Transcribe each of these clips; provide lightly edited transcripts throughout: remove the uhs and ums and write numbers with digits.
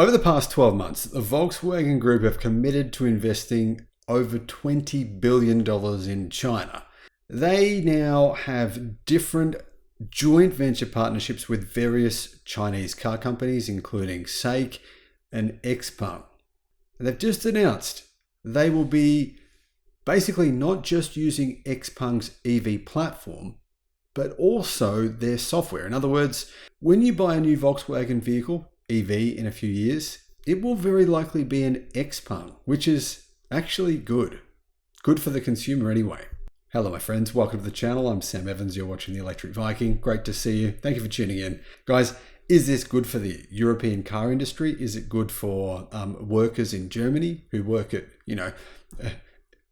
Over the past 12 months, the Volkswagen Group have committed to investing over $20 billion in China. They now have different joint venture partnerships with various Chinese car companies, including SAIC and Xpeng. They've just announced they will be basically not just using Xpeng's EV platform, but also their software. In other words, when you buy a new Volkswagen vehicle, EV in a few years, it will very likely be an Xpeng, which is actually good. Good for the consumer anyway. Hello my friends, welcome to the channel. I'm Sam Evans, you're watching the Electric Viking. Great to see you. Thank you for tuning in. Guys, is this good for the European car industry? Is it good for workers in Germany who work at,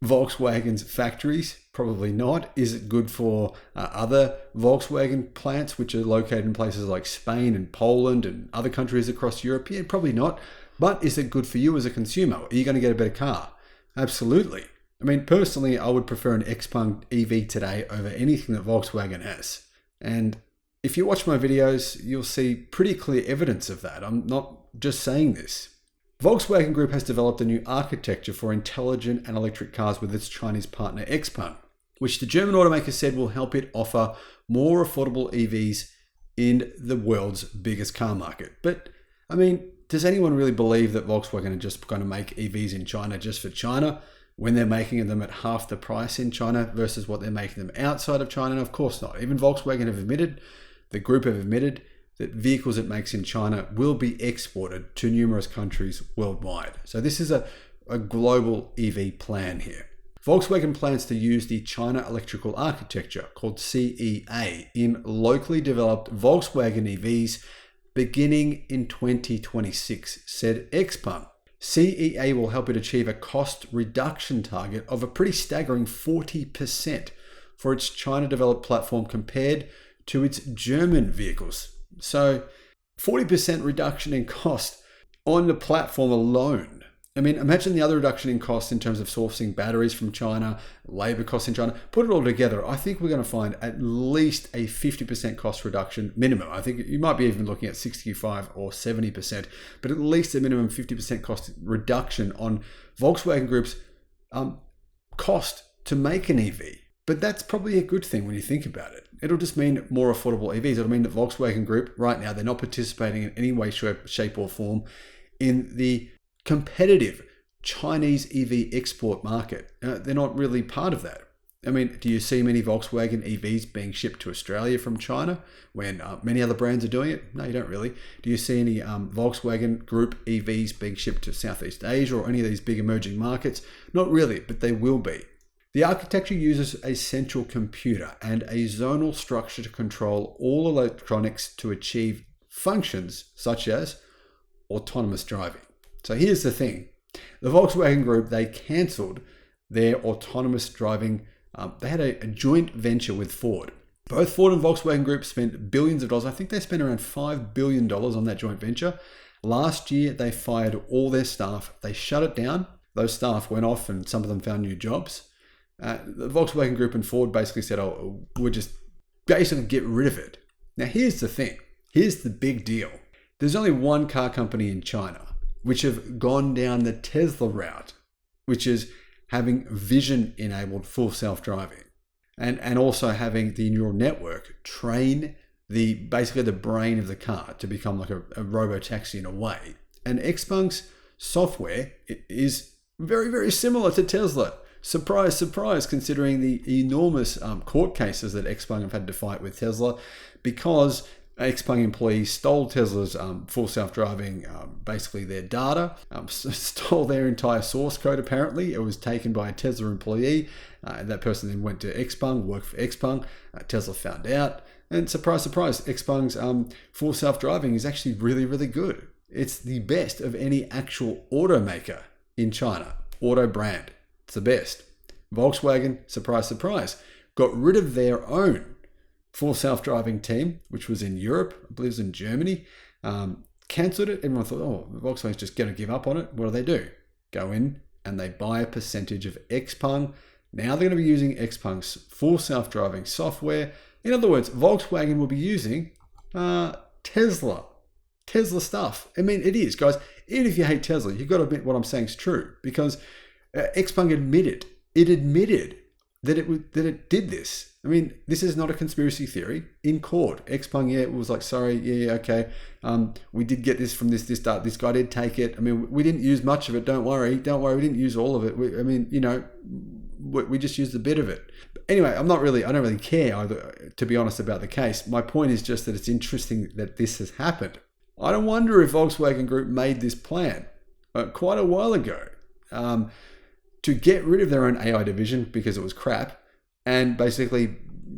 Volkswagen's factories? Probably not. Is it good for other Volkswagen plants which are located in places like Spain and Poland and other countries across Europe? Yeah, probably not. But is it good for you as a consumer? Are you going to get a better car? Absolutely. I mean, personally, I would prefer an Xpeng EV today over anything that Volkswagen has. And if you watch my videos, you'll see pretty clear evidence of that. I'm not just saying this. Volkswagen Group has developed a new architecture for intelligent and electric cars with its Chinese partner Xpeng, which the German automaker said will help it offer more affordable EVs in the world's biggest car market. But, I mean, does anyone really believe that Volkswagen are just going to make EVs in China just for China when they're making them at half the price in China versus what they're making them outside of China? And of course not. Even Volkswagen have admitted, the group have admitted, that vehicles it makes in China will be exported to numerous countries worldwide. So this is a global EV plan here. Volkswagen plans to use the China Electrical Architecture, called CEA, in locally developed Volkswagen EVs beginning in 2026, said Xpeng. CEA will help it achieve a cost reduction target of a pretty staggering 40% for its China-developed platform compared to its German vehicles. So 40% reduction in cost on the platform alone. I mean, imagine the other reduction in cost in terms of sourcing batteries from China, labor costs in China. Put it all together, I think we're going to find at least a 50% cost reduction minimum. I think you might be even looking at 65 or 70%, but at least a minimum 50% cost reduction on Volkswagen Group's cost to make an EV. But that's probably a good thing when you think about it. It'll just mean more affordable EVs. It'll mean that Volkswagen Group, right now, they're not participating in any way, shape or form in the competitive Chinese EV export market. They're not really part of that. I mean, do you see many Volkswagen EVs being shipped to Australia from China when many other brands are doing it? No, you don't really. Do you see any Volkswagen Group EVs being shipped to Southeast Asia or any of these big emerging markets? Not really, but they will be. The architecture uses a central computer and a zonal structure to control all electronics to achieve functions such as autonomous driving. So here's the thing. The Volkswagen Group, they cancelled their autonomous driving. They had a joint venture with Ford. Both Ford and Volkswagen Group spent billions of dollars. I think they spent around $5 billion on that joint venture. Last year, they fired all their staff. They shut it down. Those staff went off and some of them found new jobs. The Volkswagen Group and Ford basically said, we'll just basically get rid of it. Now, here's the thing. Here's the big deal. There's only one car company in China which have gone down the Tesla route, which is having vision-enabled full self-driving and also having the neural network train basically the brain of the car to become like a robo-taxi in a way. And Xpeng's software is very, very similar to Tesla. Surprise, surprise, considering the enormous court cases that Xpeng have had to fight with Tesla because Xpeng employees stole Tesla's full self-driving, basically their data, stole their entire source code apparently. It was taken by a Tesla employee. That person then went to Xpeng, worked for Xpeng. Tesla found out. And surprise, surprise, Xpeng's full self-driving is actually really, really good. It's the best of any actual automaker in China, auto brand. It's the best. Volkswagen, surprise, surprise, got rid of their own full self-driving team, which was in Europe, I believe it was in Germany, cancelled it. Everyone thought, Volkswagen's just going to give up on it. What do? Go in and they buy a percentage of Xpeng. Now they're going to be using Xpeng's full self-driving software. In other words, Volkswagen will be using Tesla Tesla stuff. I mean, it is, guys. Even if you hate Tesla, you've got to admit what I'm saying is true, because Xpeng admitted that it did this. I mean, this is not a conspiracy theory. In court, Xpeng, it was like, sorry, okay, we did get this from this guy did take it. I mean, we didn't use much of it. Don't worry, we didn't use all of it. We just used a bit of it. But anyway, I don't really care either, to be honest, about the case. My point is just that it's interesting that this has happened. I don't wonder if Volkswagen Group made this plan quite a while ago to get rid of their own AI division because it was crap, and basically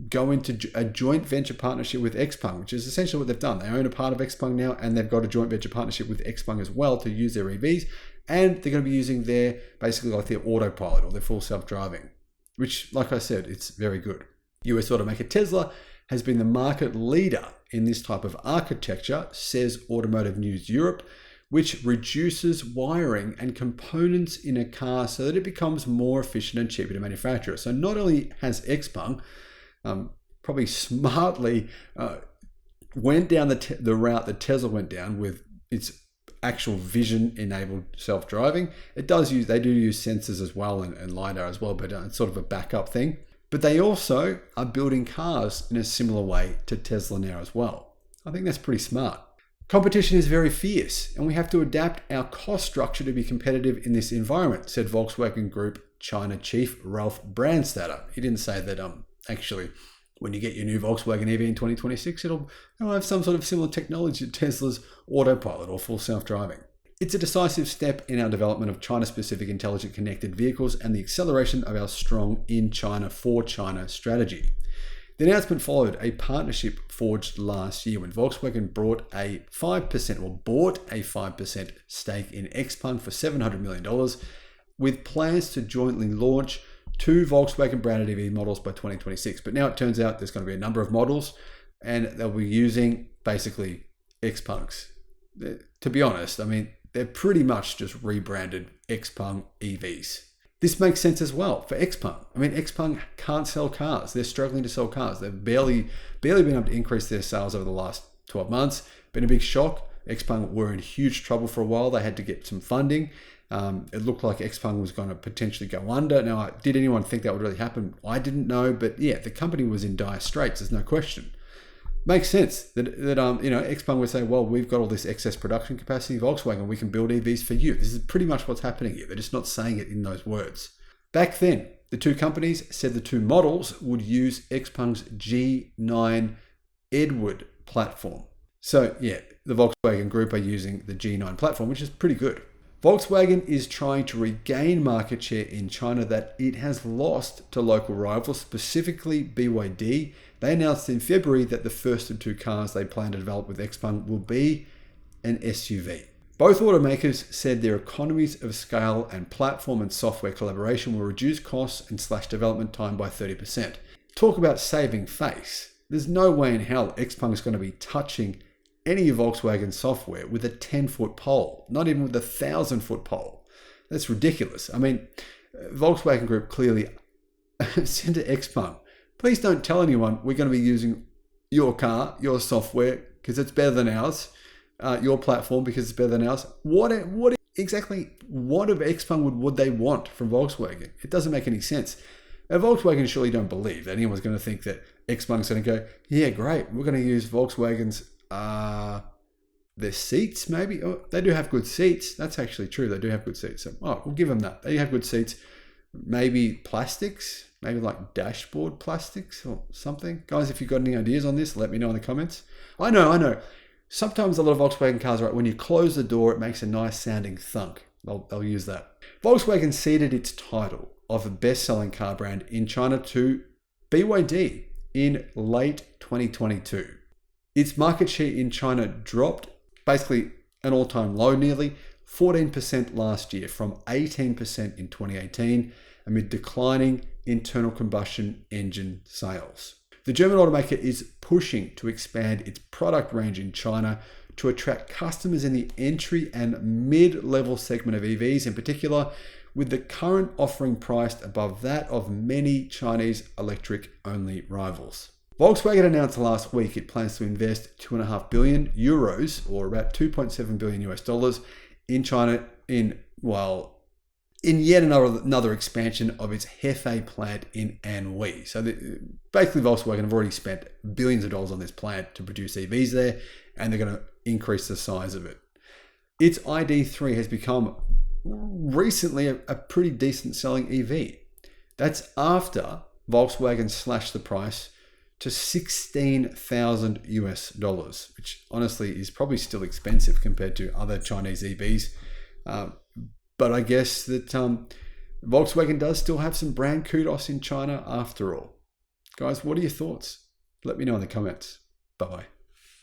go into a joint venture partnership with Xpeng, which is essentially what they've done. They own a part of Xpeng now, and they've got a joint venture partnership with Xpeng as well to use their EVs, and they're going to be using their autopilot or their full self-driving, which, like I said, it's very good. US automaker Tesla has been the market leader in this type of architecture, says Automotive News Europe, which reduces wiring and components in a car so that it becomes more efficient and cheaper to manufacture. So not only has Xpeng probably smartly went down the route that Tesla went down with its actual vision-enabled self-driving. They do use sensors as well and LiDAR as well, but it's sort of a backup thing. But they also are building cars in a similar way to Tesla now as well. I think that's pretty smart. Competition is very fierce, and we have to adapt our cost structure to be competitive in this environment, said Volkswagen Group China chief Ralph Brandstatter. He didn't say that actually when you get your new Volkswagen EV in 2026, it'll have some sort of similar technology to Tesla's autopilot or full self-driving. It's a decisive step in our development of China-specific intelligent connected vehicles and the acceleration of our strong in China for China strategy. The announcement followed a partnership forged last year when Volkswagen bought a 5% stake in Xpeng for $700 million, with plans to jointly launch 2 Volkswagen branded EV models by 2026. But now it turns out there's going to be a number of models, and they'll be using basically Xpengs. To be honest, I mean, they're pretty much just rebranded Xpeng EVs. This makes sense as well for Xpeng. I mean, Xpeng can't sell cars. They're struggling to sell cars. They've barely been able to increase their sales over the last 12 months. Been a big shock. Xpeng were in huge trouble for a while. They had to get some funding. It looked like Xpeng was going to potentially go under. Now, did anyone think that would really happen? I didn't know, but yeah, the company was in dire straits. There's no question. Makes sense that Xpeng would say, well, we've got all this excess production capacity, Volkswagen, we can build EVs for you. This is pretty much what's happening here. They're just not saying it in those words. Back then, the two companies said the 2 models would use Xpeng's G9 Edward platform. So yeah, the Volkswagen Group are using the G9 platform, which is pretty good. Volkswagen is trying to regain market share in China that it has lost to local rivals, specifically BYD. They announced in February that the first of 2 cars they plan to develop with Xpeng will be an SUV. Both automakers said their economies of scale and platform and software collaboration will reduce costs and slash development time by 30%. Talk about saving face. There's no way in hell Xpeng is going to be touching any Volkswagen software with a 10-foot pole, not even with a 1,000-foot pole. That's ridiculous. I mean, Volkswagen Group clearly said to Xpeng, please don't tell anyone we're going to be using your car, your software, because it's better than ours, your platform because it's better than ours. What of Xpeng would they want from Volkswagen? It doesn't make any sense. Now, Volkswagen surely don't believe that anyone's going to think that Xpeng's going to go, yeah, great, we're going to use Volkswagen's their seats, maybe. Oh, they do have good seats. That's actually true. They do have good seats. So, we'll give them that. They have good seats. Maybe plastics, maybe like dashboard plastics or something. Guys, if you've got any ideas on this, let me know in the comments. I know. Sometimes a lot of Volkswagen cars, right, when you close the door, it makes a nice sounding thunk. They'll use that. Volkswagen ceded its title of a best-selling car brand in China to BYD in late 2022. Its market share in China dropped, basically an all-time low, nearly 14% last year from 18% in 2018 amid declining internal combustion engine sales. The German automaker is pushing to expand its product range in China to attract customers in the entry and mid-level segment of EVs in particular, with the current offering priced above that of many Chinese electric-only rivals. Volkswagen announced last week it plans to invest 2.5 billion euros, or about 2.7 billion US dollars, in China in yet another expansion of its Hefei plant in Anhui. So basically Volkswagen have already spent billions of dollars on this plant to produce EVs there, and they're going to increase the size of it. Its ID3 has become recently a pretty decent selling EV. That's after Volkswagen slashed the price to $16,000 US, which honestly is probably still expensive compared to other Chinese EVs. But I guess that Volkswagen does still have some brand kudos in China after all. Guys, what are your thoughts? Let me know in the comments. Bye-bye.